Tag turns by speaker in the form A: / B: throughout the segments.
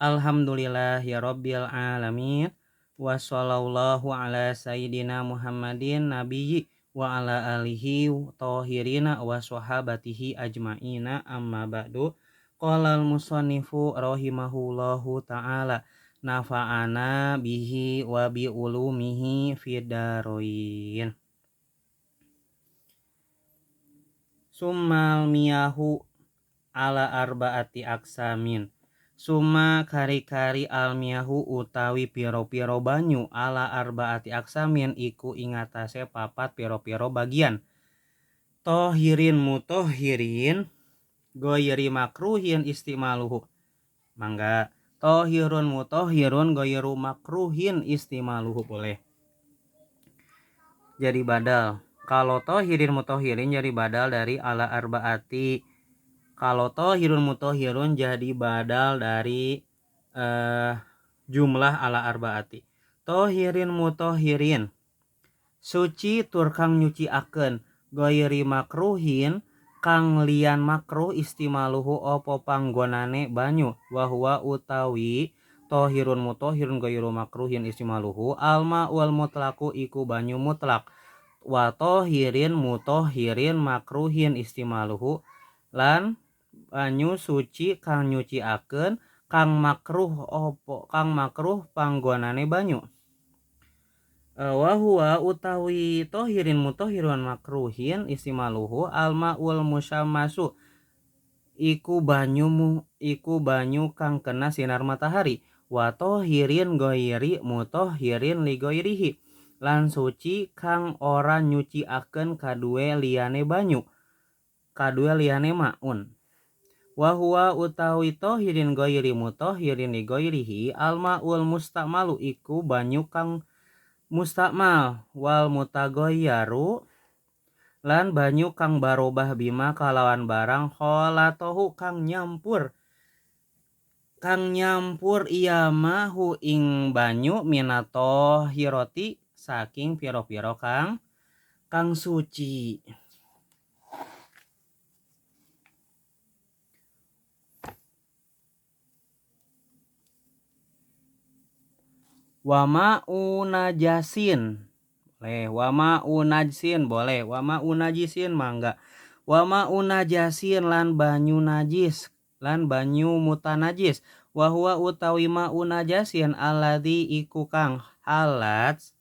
A: Alhamdulillahirabbil alamin. Wassallallahu ala sayyidina Muhammadin nabiyyi wa ala alihi thahirina wa sahabatihi ajmaina amma ba'du. Qala al-musannifu rahimahullahu ta'ala nafa'ana bihi wa bi ulumihi fid darain. Summal miyahu ala arbaati aksamin. Summa kari-kari almiyahu utawi piro-piro banyu ala arbaati aksamin iku ingatase papat piro-piro bagian. Tohirin mutohirin goyri makruhin istimaluhu. Mangga tohirun mutohirun goyru makruhin istimaluhu boleh. Jadi badal. Kalau tohirin mutohirin jadi badal dari ala arbaati. Kalau tohirun mutohirun jadi badal dari jumlah ala arbaati. Tohirin mutohirin suci tur kang nyuci aken goyri makruhin kang lian makruh istimaluhu opo panggonane banyu wahwa utawi tohirun mutohirun goyru makruhin istimaluhu alma wal mutlaku iku banyu mutlak wa tohirin mutohirin makruhin istimaluhu lan banyu suci kang nyuci aken kang makruh panggonane banyu. Wahua utawi tohirin mutohirun makruhin istimaluhu alma ul musyammasu iku banyu kang kena sinar matahari wa tohirin goiri mutohirin li goirihi lan suci kang ora nyuci aken kadue liyane banyu kadue liyane maun. Wahua utawi tohirin goiri mutohirin li goirihi alma ul mustamalu iku banyu kang mustakmal wal mutagoyaru lan banyu kang barobah bima kalawan barang kholatohu kang nyampur iyamahu ing banyu minato hiroti saking piro-piro kang suci. Wama unajasin boleh, wama unajsin boleh, wama unajisin mangga. Wama unajasin lan banyu najis lan banyu mutanajis. Wahua utawi ma unajasin alladzi iku kang halat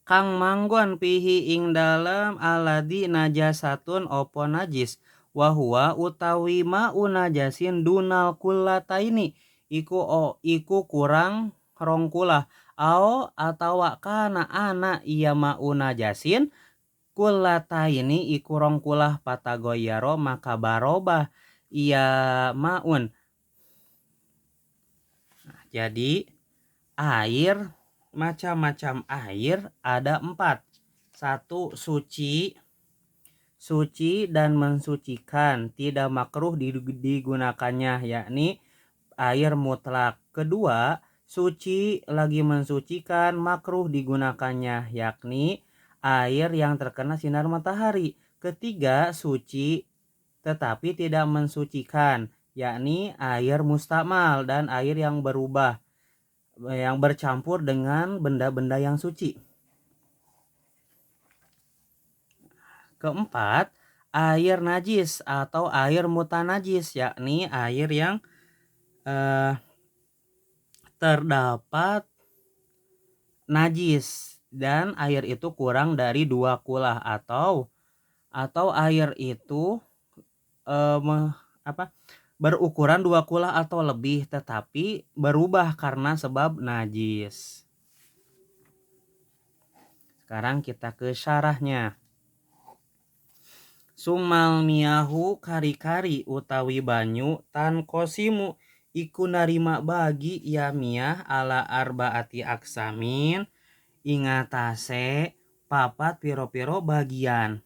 A: kang manggon pihi ing dalem alladzi najasatun opo najis. Wahua utawi ma unajasin dunal kullataini iku kurang rong kulah atawa kana ana iya mauna jasin kullataini iku rong kulah patagoyaro maka barobah iya maun. Jadi air macam-macam air ada 4. 1 suci dan mensucikan tidak makruh digunakannya yakni air mutlak. Kedua, suci lagi mensucikan makruh digunakannya yakni air yang terkena sinar matahari. Ketiga, suci tetapi tidak mensucikan yakni air mustakmal dan air yang berubah yang bercampur dengan benda-benda yang suci. Keempat, air najis atau air mutanajis yakni air yang terdapat najis dan air itu kurang dari 2 kulah atau air itu berukuran 2 kulah atau lebih tetapi berubah karena sebab najis. Sekarang kita ke syarahnya. Sumal miyahu kari-kari utawi banyu tan kosimu iku narima bagi ya miyah ala arbaati aksamin ingatase papat piro-piro bagian.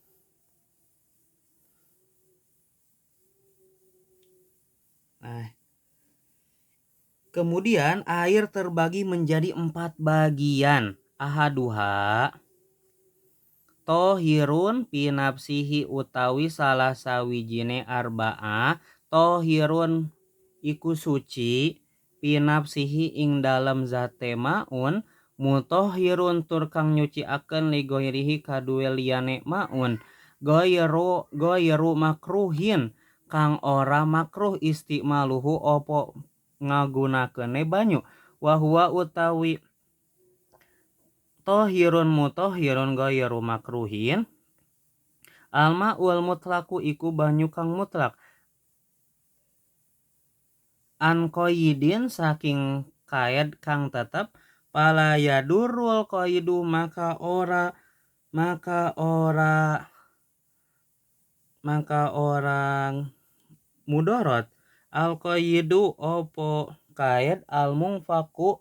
A: Kemudian air terbagi menjadi 4 bagian. Ahaduha tohirun pinapsihi utawi salah sawijine arba'ah tohirun iku suci pinapsihi ing dalam zate maun mutahhirun tur kang nyuciakeun li goirihi kadue liyane maun goiru makruhin kang ora makruh istimaluhu opo ngagunakeune banyu wa huwa utawi tohirun mutahhirun goiru makruhin alma ul mutlaku iku banyu kang mutlak an qaidin saking kaid kang tetep pala yadurul qaidu maka orang mudorot al qaidu opo kaid al mungfaku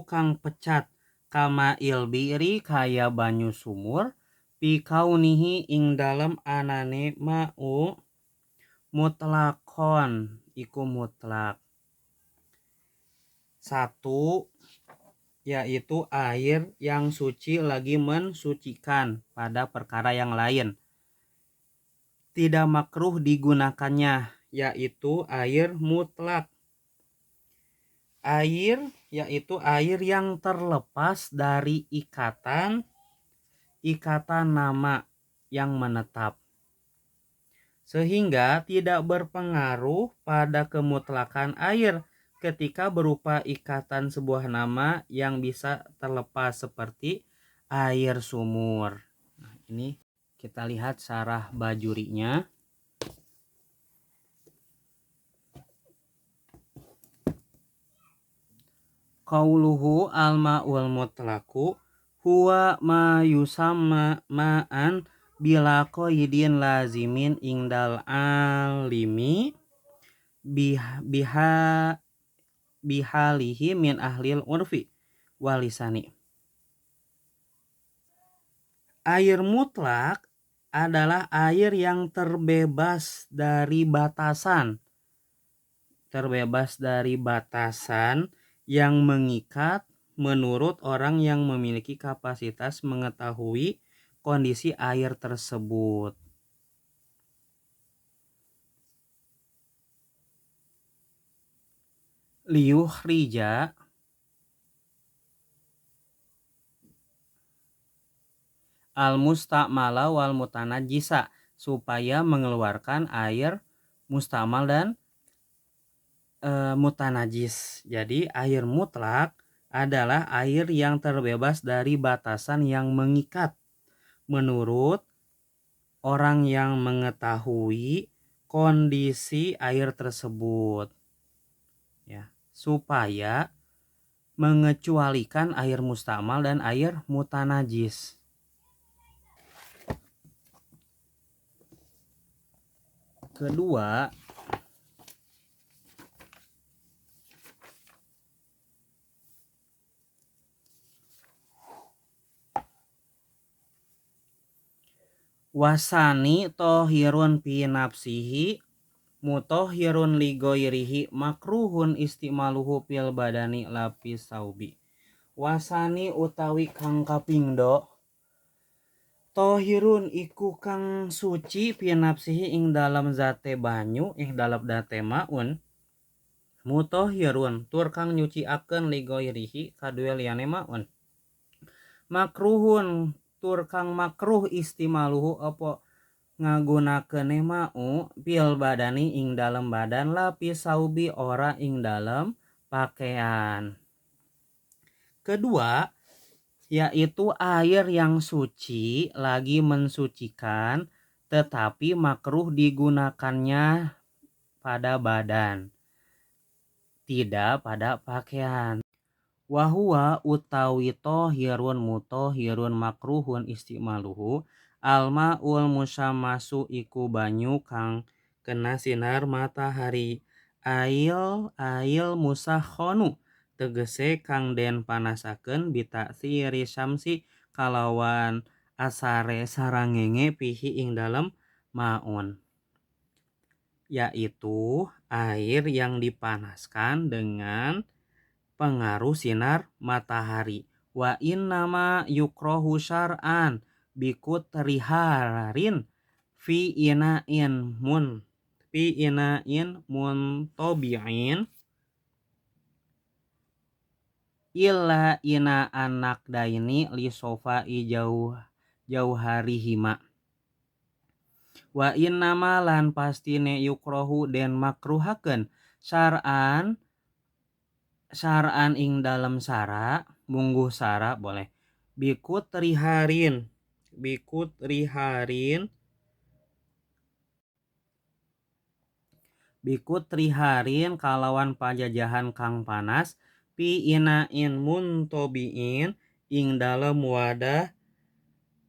A: kang pecat kama ilbiri kaya banyu sumur pikaunihi ing dalem anane mau mutlakon iku mutlak satu yaitu air yang suci lagi mensucikan pada perkara yang lain tidak makruh digunakannya yaitu air mutlak yaitu air yang terlepas dari ikatan nama yang menetap sehingga tidak berpengaruh pada kemutlakan air ketika berupa ikatan sebuah nama yang bisa terlepas seperti air sumur. Nah, ini kita lihat syarah bajurinya. Qauluhu al-ma'ul mutlaku huwa ma yusamma ma'an bila qaidin lazimin ingdal alimi bihalihi min ahlil urfi walisani. Air mutlak adalah air yang terbebas dari batasan yang mengikat menurut orang yang memiliki kapasitas mengetahui kondisi air tersebut. Liyukhrija al-mustamala wal mutanajjisa supaya mengeluarkan air mustamal dan mutanajis. Jadi air mutlak adalah air yang terbebas dari batasan yang mengikat menurut orang yang mengetahui kondisi air tersebut. Ya, supaya mengecualikan air mustamal dan air mutanajis. Kedua, wasani tohirun fi nafsihi mutohirun li goirihi makruhun istimaluhu fil badani lapis saubi. Wasani utawi kang kapingdo tohirun iku kang suci fi nafsihi ing dalam zate banyu ing dalam zate maun mutohirun tur kang nyuciakeun li goirihi kadue liyane maun makruhun tur kang makruh istimaluhu apa ngagunakeune mau pil badani ing dalam badan lapis saubi ora ing dalam pakaian. Kedua yaitu air yang suci lagi mensucikan tetapi makruh digunakannya pada badan tidak pada pakaian. Wahuwa utawi tohirun mutohirun makruhun istimaluhu almaul musammasu iku banyu kang kena sinar matahari ail musakhonu tegese kang den panasakeun bitaksiri syamsi kalawan asare sarangenge pihi ing dalem maun yaitu air yang dipanaskan dengan pengaruh sinar matahari. Wa innama yukrohu syar'an bikut riharin fi inain muntobi'in illa ina anak daini li sofa jauharihima wa innama lan pastine yukrohu den makruhakeun syar'an ing dalam sara mungguh sara boleh bikut riharin kalawan pajajahan kang panas pi inain muntobiin ing dalam wadah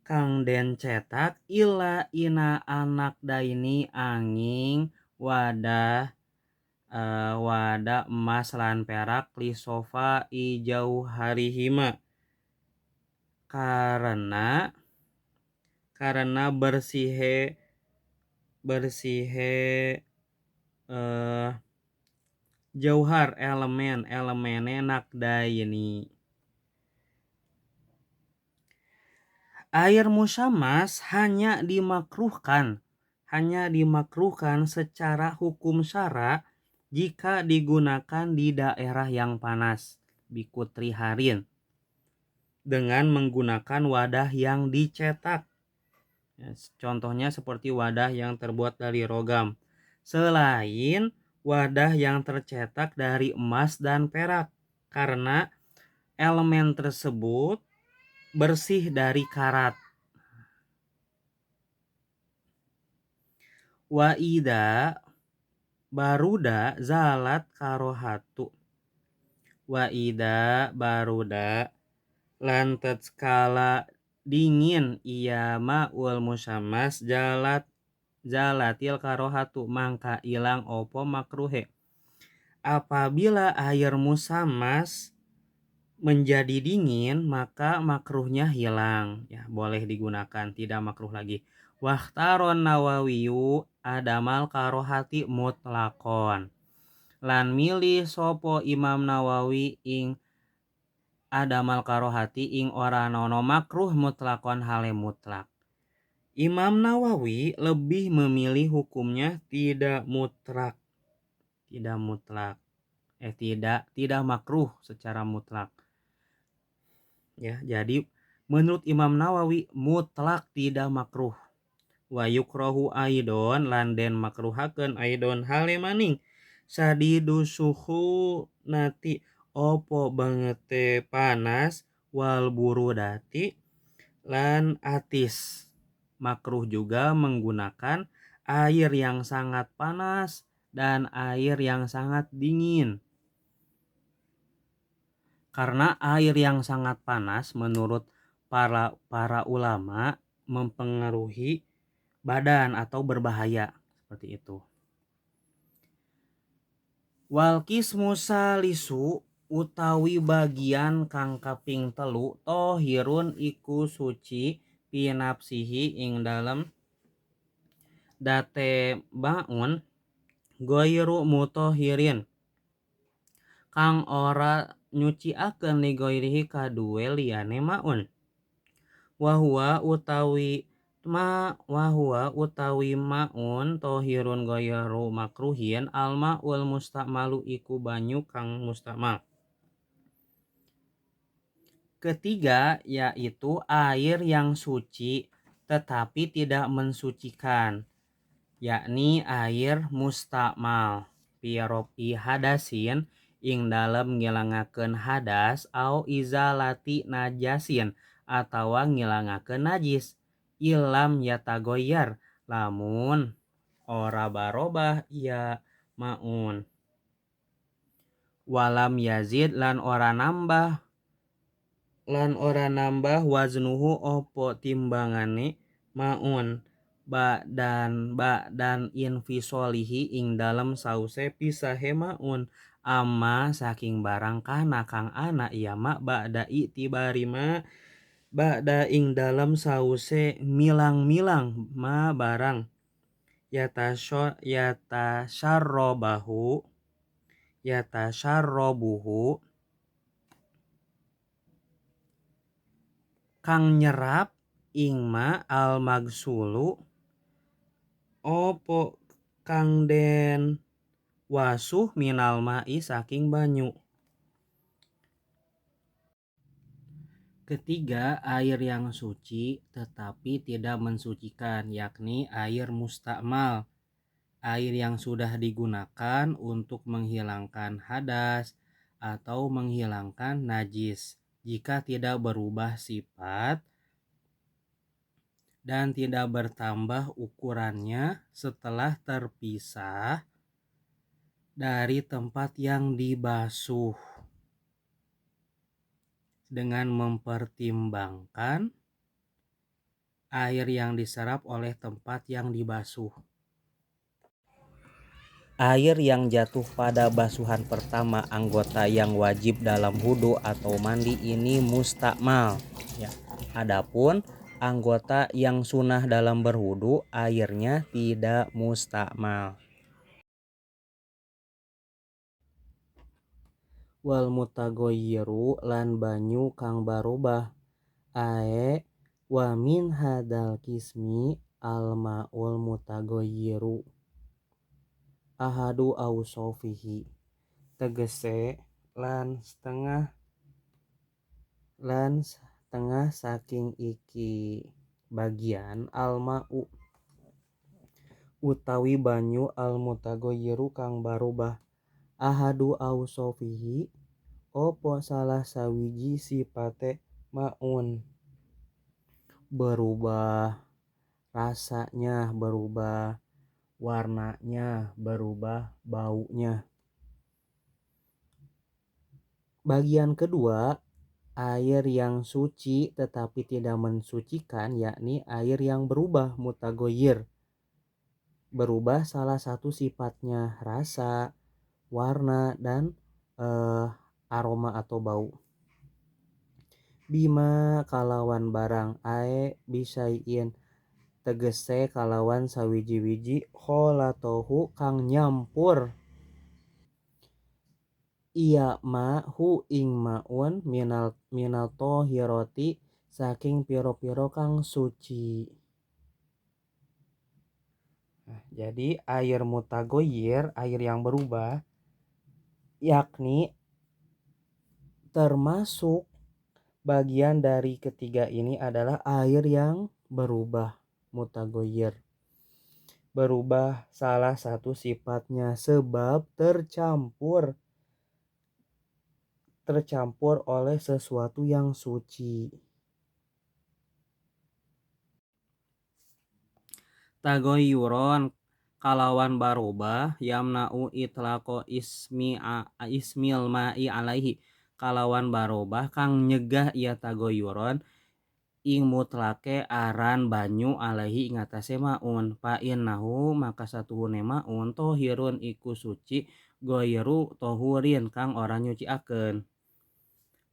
A: kang den cetak illa ina anak daini angin wadah emas lan perak li sofa ijau harihima karena bersihe jauhar elemene nakdaini. Air musammas hanya dimakruhkan secara hukum syara jika digunakan di daerah yang panas bikut riharin dengan menggunakan wadah yang dicetak. Contohnya seperti wadah yang terbuat dari logam. Selain wadah yang tercetak dari emas dan perak karena elemen tersebut bersih dari karat. Wa ida baruda zalat karohatu. Wa ida baruda lantet skala dingin iya ma'ul musammas jalatil karohatu mangka ilang opo makruhe. Apabila air musammas menjadi dingin maka makruhnya hilang ya, boleh digunakan, tidak makruh lagi. Wahtaron Nawawiyu adamal karohati mutlakon lan milih sopo Imam Nawawi ing adamal karohati ing ora nono makruh mutlakon hale mutlak. Imam Nawawi lebih memilih hukumnya tidak makruh secara mutlak. Ya, jadi menurut Imam Nawawi mutlak tidak makruh. Wa yukrohu aidon lan den makruhakeun aidon hale maning sadidu suhu nati opo banget panas wal burudati lan atis. Makruh juga menggunakan air yang sangat panas dan air yang sangat dingin. Karena air yang sangat panas menurut para ulama mempengaruhi badan atau berbahaya seperti itu. Wal qismu salisu utawi bagian kang kaping telu tohirun iku suci pinapsihi ing dalem date baun goiru mutohirin kang ora nyuciakeun li goirihi kadue liyane maun. Wahua utawi maun tohirun goiru makruhin almaul mustamalu iku banyu kang mustamal. Ketiga yaitu air yang suci tetapi tidak mensucikan, yakni air mustamal piropi hadasin ing dalam ngilangakeun hadas au izalati najasin atawa ngilangakeun najis ilam yatagoyar lamun ora barobah ya maun walam yazid lan ora nambah waznuhu opo timbangane maun dan infisolihi ing dalam sause pisahe maun amma saking barang kana kang ana iya ma ba'da itibarima ba'da ing dalam sause milang-milang ma barang yatasharrobuhu kang nyerap ing ma al magsulu Opo kang den wasuh minal ma'i saking banyu. Ketiga, air yang suci tetapi tidak mensucikan, yakni air mustakmal. Air yang sudah digunakan untuk menghilangkan hadas atau menghilangkan najis jika tidak berubah sifat dan tidak bertambah ukurannya setelah terpisah dari tempat yang dibasuh, dengan mempertimbangkan air yang diserap oleh tempat yang dibasuh. Air yang jatuh pada basuhan pertama anggota yang wajib dalam wudu atau mandi ini mustakmal. Ya. Adapun anggota yang sunnah dalam berwudu airnya tidak mustakmal. Wal mutagoyiru lan banyu kang barubah ae wa min hadal kismi al maul mutagoyiru ahadu ausofihi tegese lan setengah saking iki bagian almau utawi banyu al mutagoyiru kang barubah ahadu ausofihi opo salah sawiji sipate maun, berubah rasanya, berubah warnanya, berubah baunya. Bagian kedua, air yang suci tetapi tidak mensucikan, yakni air yang berubah mutagoyir, berubah salah satu sifatnya, rasa, warna, dan aroma atau bau. Bima kalawan barang ae bisaiin tegese kalawan sawiji-wiji kholatohu kang nyampur iya ma hu ing maun minal tohiroti saking piro-piro kang suci. Nah, jadi air mutagoyir, air yang berubah, yakni termasuk bagian dari ketiga ini adalah air yang berubah mutagoyir, berubah salah satu sifatnya sebab tercampur oleh sesuatu yang suci. Tagoyuron kalawan barubah yamna'u itlaqo ismil ma'i alaihi, kalawan barubah kang nyegah ia tagoyuron ing mutlake aran banyu alaihi ing atase maun fa innahu maka satuhune maun tohirun iku suci goiru tohurin kang ora nyuciakeun.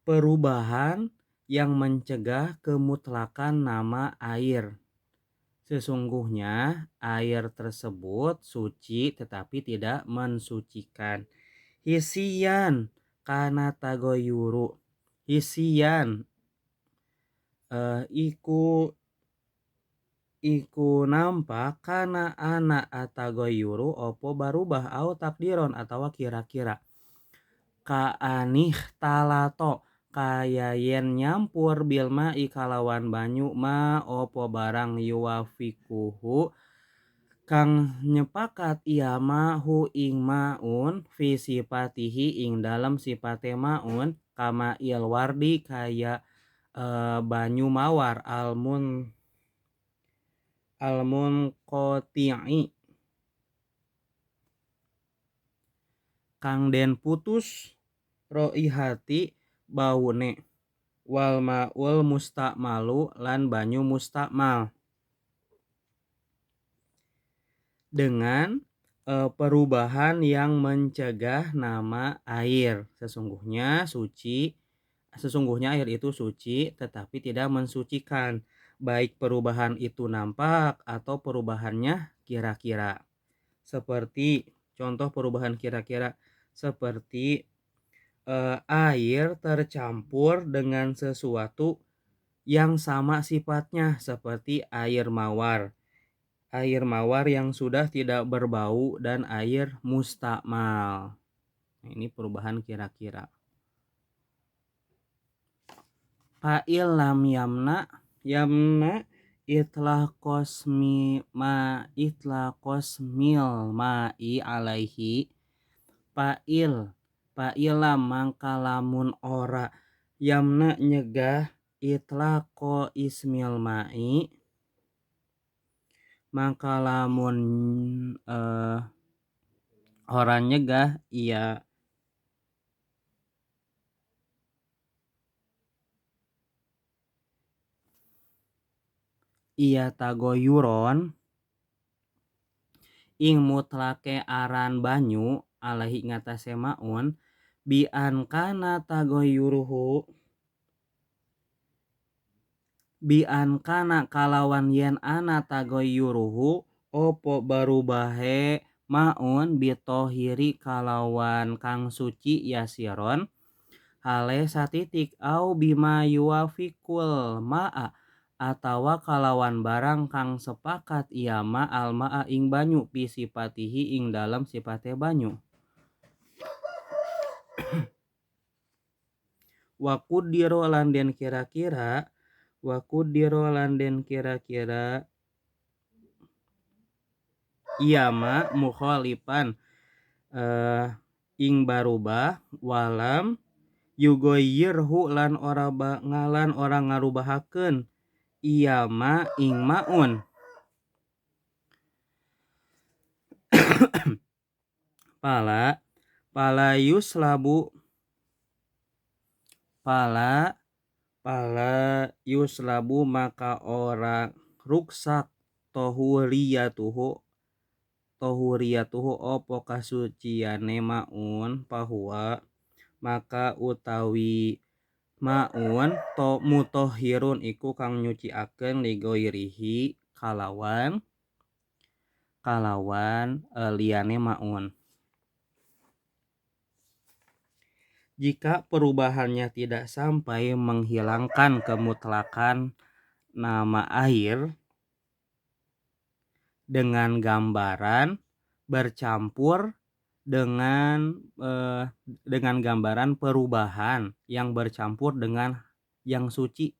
A: Perubahan yang mencegah kemutlakan nama air. Sesungguhnya air tersebut suci tetapi tidak mensucikan. Hisian kana tagoyuru. Hisian iku nampak kana anak atagoyuru opo barubah au takdiron atau kira-kira ka anih talato kaya yen nyampur bilma ikalawan banyu ma opo barang yuwafikuhu kang nyepakat iya ma hu ing maun fi sifatihi ing dalam sifate maun kama ilwardi kaya banyu mawar almun qati'i kang den putus roihati baune wal maul mustakmalu lan banyu mustakmal dengan perubahan yang mencegah nama air. Sesungguhnya air itu suci tetapi tidak mensucikan, baik perubahan itu nampak atau perubahannya kira-kira. Seperti contoh perubahan kira-kira seperti air tercampur dengan sesuatu yang sama sifatnya seperti air mawar. air mawar yang sudah tidak berbau, dan air mustakmal. Nah, ini perubahan kira-kira. Fa'il lam yamna itlaqosmil ma'i alaihi. Fa'il lam mangka lamun ora yamna nyegah itlaqo ismil ma'i, mangka lamun ora nyegah iya tagoyuron ing mutlake aran banyu alaihi ngatasé maun bi an kana kalawan yen ana tagoyuruhu opo barubahe maun bitohiri kalawan kang suci yasiron hale satitik au bima yuwafikul ma'a atawa kalawan barang kang sepakat ieu ma al ma'a ing banyu pi sifatihi ing dalam sifate banyu. Wa qudiro lan den kira-kira ieu ma mukhalifan ing barubah walam yugoyirhu lan ora ngarubahakeun ieu ma ing maun. pala yuslabu maka ora ruksak tohuriyatuhu opo kasuciane maun bahwa maka utawi maun to mutohirun iku kang nyuciakeun ligoirihi kalawan liyane maun. Jika perubahannya tidak sampai menghilangkan kemutlakan nama air dengan gambaran bercampur dengan gambaran perubahan yang bercampur dengan yang suci,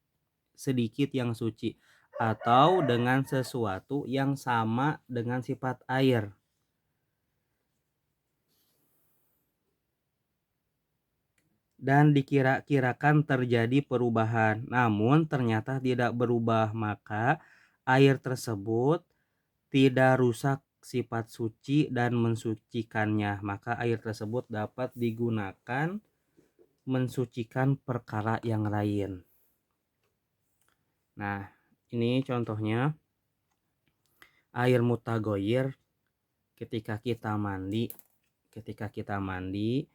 A: sedikit yang suci, atau dengan sesuatu yang sama dengan sifat air. Dan dikira-kirakan terjadi perubahan, namun ternyata tidak berubah, maka air tersebut tidak rusak sifat suci dan mensucikannya, maka air tersebut dapat digunakan mensucikan perkara yang lain. Nah, ini contohnya air mutagoyir ketika kita mandi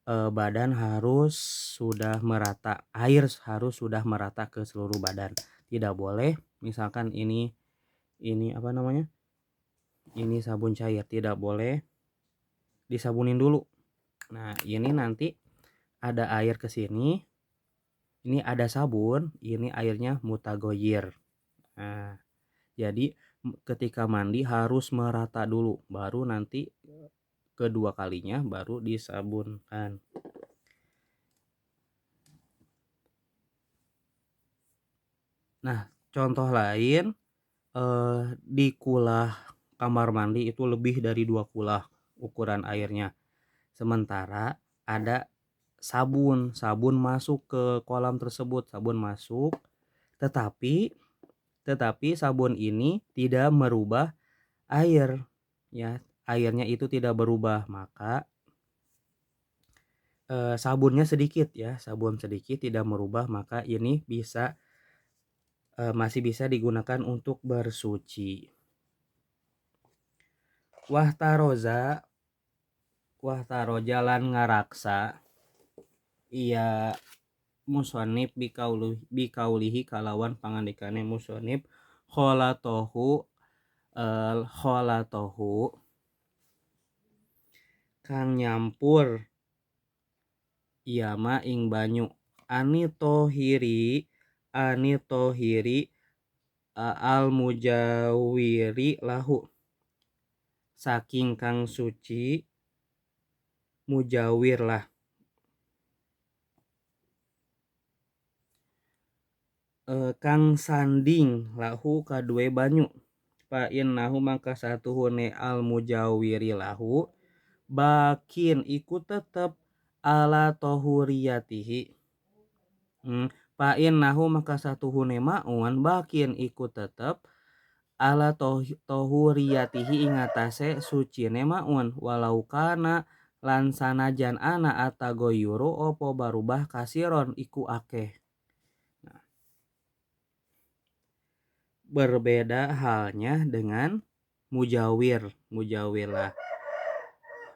A: badan harus sudah merata, air harus sudah merata ke seluruh badan. Tidak boleh misalkan ini apa namanya? Ini sabun cair, tidak boleh disabunin dulu. Nah, ini nanti ada air ke sini. Ini ada sabun, ini airnya mutagoyir. Nah, jadi ketika mandi harus merata dulu, baru nanti kedua kalinya baru disabunkan. Nah, contoh lain di kulah kamar mandi itu lebih dari 2 kulah ukuran airnya. Sementara ada sabun masuk ke kolam tersebut, tetapi sabun ini tidak merubah air, ya. Airnya itu tidak berubah, maka sabun sedikit tidak merubah, maka ini masih bisa digunakan untuk bersuci. Wahtaroja lan ngaraksa iya musonib bikaulihi kalawan pangandikane musonib kholatohu kang nyampur ieu ma ing banyu ani tohiri al mujawiri lahu saking kang suci mujawir lah. Kang sanding lahu kadue banyu fa innahu maka satuhune al mujawiri lahu bakin iku tetep ala tohuriyatihi. Fa innahu maka satuhune maun bakin iku tetep ala tohuriyatihi ingatase sucine maun walau kana lan sanajan ana atagoyuru opo barubah kasiron iku akeh. Berbeda halnya dengan mujawir lah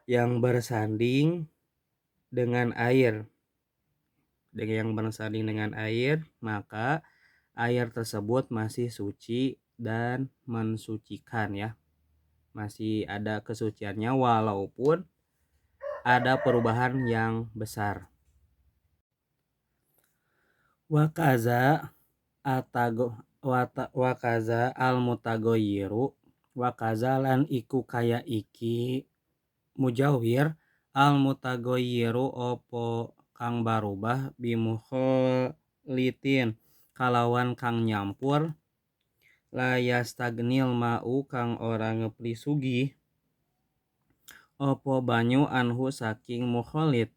A: yang bersanding dengan air. Yang bersanding dengan air, maka air tersebut masih suci dan mensucikan ya. Masih ada kesuciannya walaupun ada perubahan yang besar. Wakaza al mutagoyiru wakaza lan iku kaya iki mujawir al mutagoyiru opo kang barubah bimukhlitin kalawan kang nyampur layastagnil mau kang orang ngepli sugih opo banyu anhu saking mukholit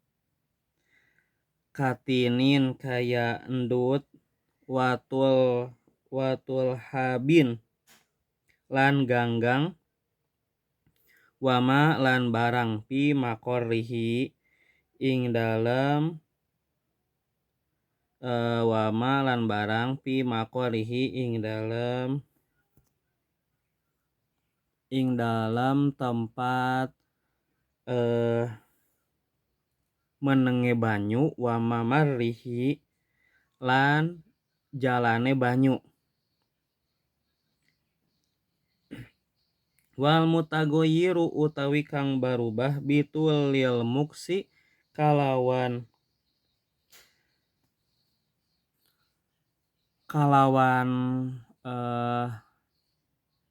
A: katinin kaya endut watul habin lan ganggang wama lan barang pi makorrihi ing dalem wama lan barang pi makorrihi ing dalem tempat menenge banyu wama marrihi lan jalane banyu. Wal mutagoyiru utawi kang barubah bitul lil muksi kalawan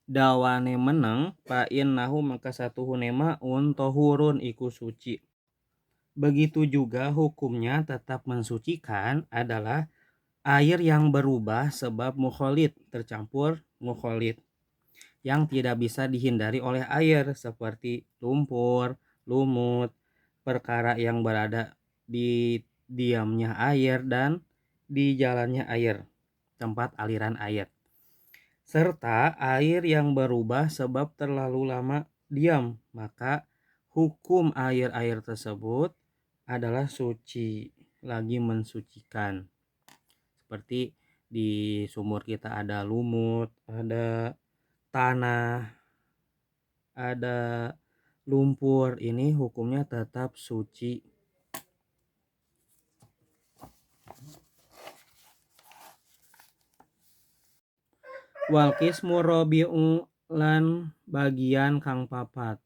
A: dawane meneng fa innahu maka satuhune maun tohurun iku suci. Begitu juga hukumnya tetap mensucikan adalah air yang berubah sebab mukholit tercampur mukholit yang tidak bisa dihindari oleh air seperti lumpur, lumut, perkara yang berada di diamnya air dan di jalannya air, tempat aliran air. Serta air yang berubah sebab terlalu lama diam, maka hukum air-air tersebut adalah suci, lagi mensucikan. Seperti di sumur kita ada lumut, ada tanah, ada lumpur, ini hukumnya tetap suci. Wal qismu rabi'u lan bagian kang papat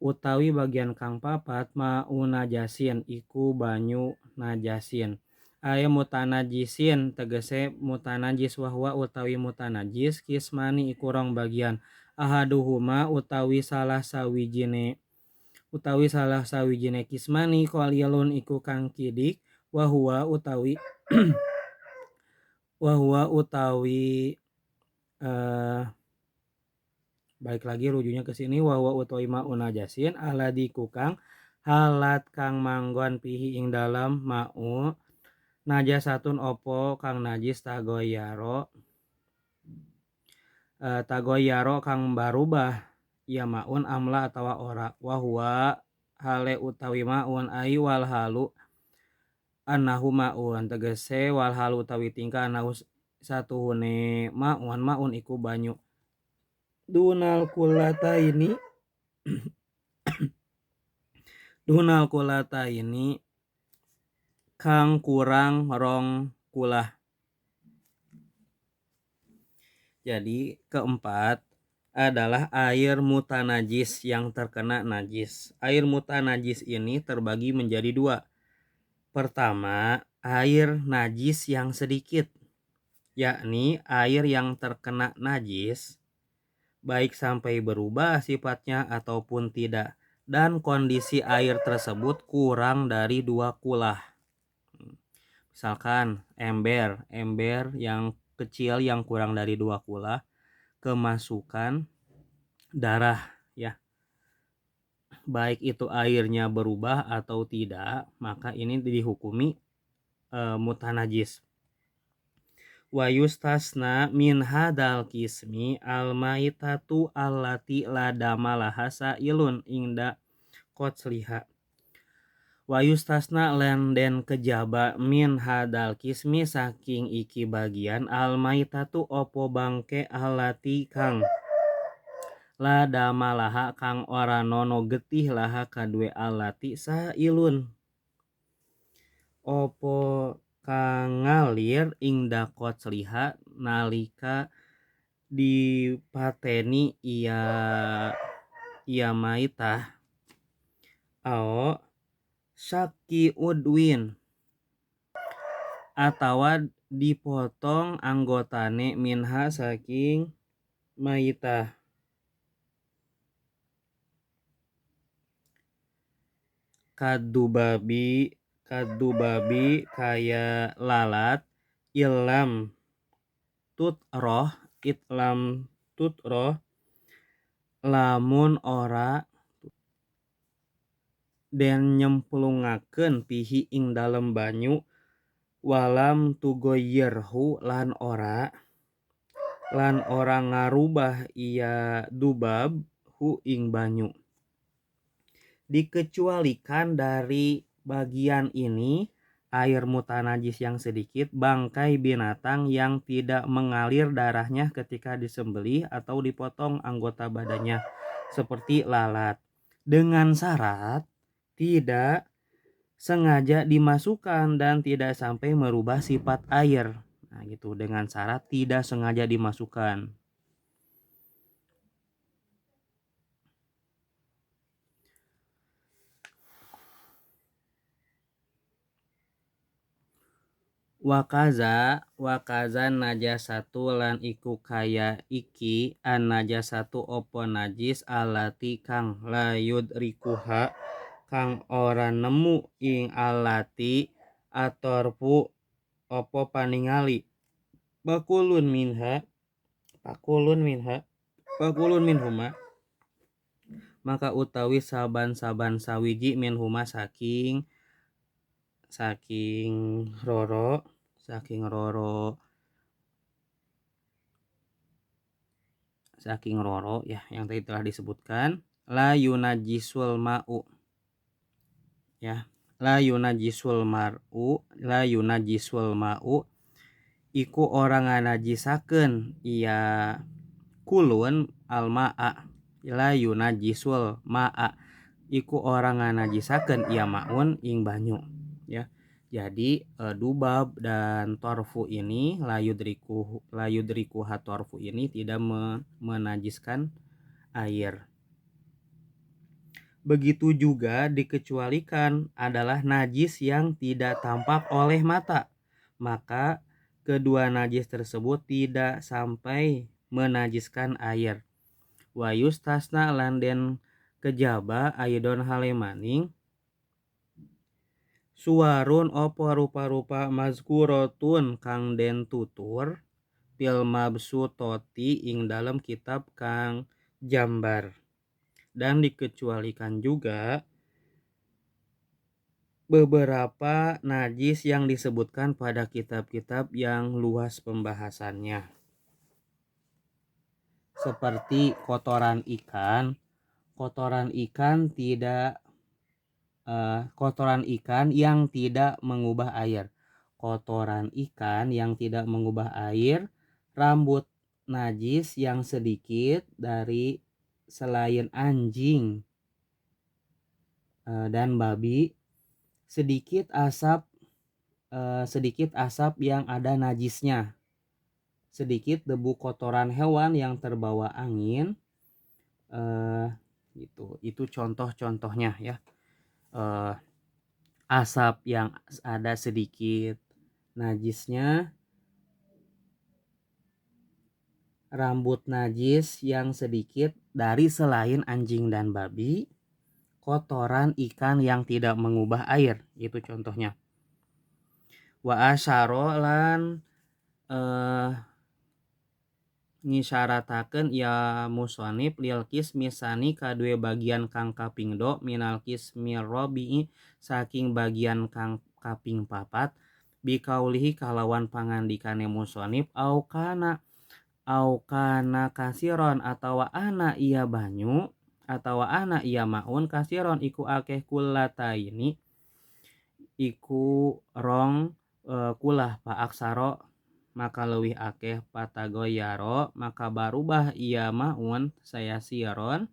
A: utawi bagian kang papat ma'u najasin iku banyu najasin. Aya mutanajisin tegese mutanajis wahwa utawi mutanajis kismani iku rong bagian. Ahaduhuma utawi salah sawijine kismani qalilun iku kang kidik wahwa utawi balik lagi rujuknya ke sini wahwa utawi ma'u najasin aladi kukang halat kang manggon pihi ing dalam ma'u najasatun opo kang najis tagoyaro kang barubah ya maun amla atawa ora wahwa hale utawi maun ai wal halu annahu maun tegese wal halu utawi tingkah annahu satuhune maun iku banyu dunal kulata ini kang kurang rong kulah. Jadi keempat adalah air mutanajis yang terkena najis. Air mutanajis ini terbagi menjadi dua. Pertama, air najis yang sedikit. yakni air yang terkena najis baik sampai berubah sifatnya ataupun tidak, dan kondisi air tersebut kurang dari 2 kulah. Misalkan ember yang kecil yang kurang dari 2 kulah kemasukan darah ya, baik itu airnya berubah atau tidak, maka ini dihukumi mutanajis. Wa yustasna min hadal kismi al maitatu allati la damalaha sailun inda qotsliha. Wa yustasna lan den kejaba min hadal kismi saking iki bagian al maitatu opo bangke allati kang la damalaha kang ora nono getih laha kadue allati sailun opo kang ngalir ingda qotsliha nalika dipateni ia maitah ao syaki udwin atawa dipotong anggotane minha saking maitah kadubabi kaya lalat itlam tutroh lamun ora den nyemplungakeun pihi ing dalem banyu walam tugoyerhu lan ora ngarubah ia dubab hu ing banyu. Dikecualikan dari bagian ini air mutanajis yang sedikit bangkai binatang yang tidak mengalir darahnya ketika disembelih atau dipotong anggota badannya seperti lalat, dengan syarat tidak sengaja dimasukkan dan tidak sampai merubah sifat air. Nah gitu, dengan syarat tidak sengaja dimasukkan. Wakaza najasatu lan iku kaya iki an najasatu opo najis alati kang la yudrikuha kang ora nemu ing alati atorfu opo paningali pakulun minhuma maka utawi saban-saban sawiji minhuma saking roro ya yang tadi telah disebutkan la yunajisul ma'u ya, la yunajisul ma'u iku orang nganajisakeun ia kulun alma'a, la yunajisul ma'a iku orang nganajisakeun ia ma'un ing banyu ya. Jadi dubab dan torfu ini la yudriku torfu ini tidak menajiskan air. Begitu juga dikecualikan adalah najis yang tidak tampak oleh mata, maka kedua najis tersebut tidak sampai menajiskan air. Wa yustasna lan den kejaba aidon halemaning suwarun opo rupa-rupa mazkurotun kang den tutur fil mabsutoti ing dalam kitab kang jambar. Dan dikecualikan juga beberapa najis yang disebutkan pada kitab-kitab yang luas pembahasannya, seperti kotoran ikan yang tidak mengubah air, rambut najis yang sedikit dari selain anjing dan babi, sedikit asap yang ada najisnya, sedikit debu kotoran hewan yang terbawa angin, gitu. Itu contoh-contohnya ya. Asap yang ada sedikit najisnya, rambut najis yang sedikit dari selain anjing dan babi, kotoran ikan yang tidak mengubah air, itu contohnya. Wa asyara lan ngisyaratakeun ya musonif lil misani kadue bagian kang kapingdo minal kismir robi'i saking bagian kang kaping papat bikaulihi kalawan pangandikane musonif au kana kasiron atawa ana iya banyu atawa ana iya maun kasiron iku akeh kulataini iku rong kulah pa aksaro maka leuwih akeh patagoyaro maka barubah ia maun saya siron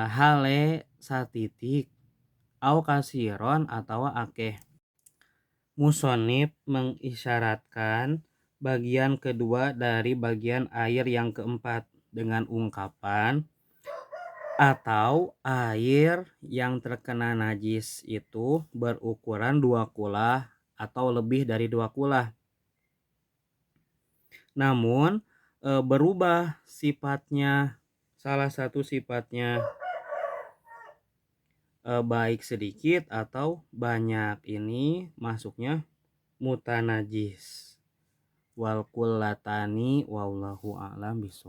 A: hale satitik au kasiron atawa akeh. Musonif mengisyaratkan bagian kedua dari bagian air yang keempat dengan ungkapan atau air yang terkena najis itu berukuran 2 kulah atau lebih dari 2 kulah. Namun berubah sifatnya, salah satu sifatnya baik sedikit atau banyak, ini masuknya mutanajis. Wal kullatani wallahu a'lam bishawab.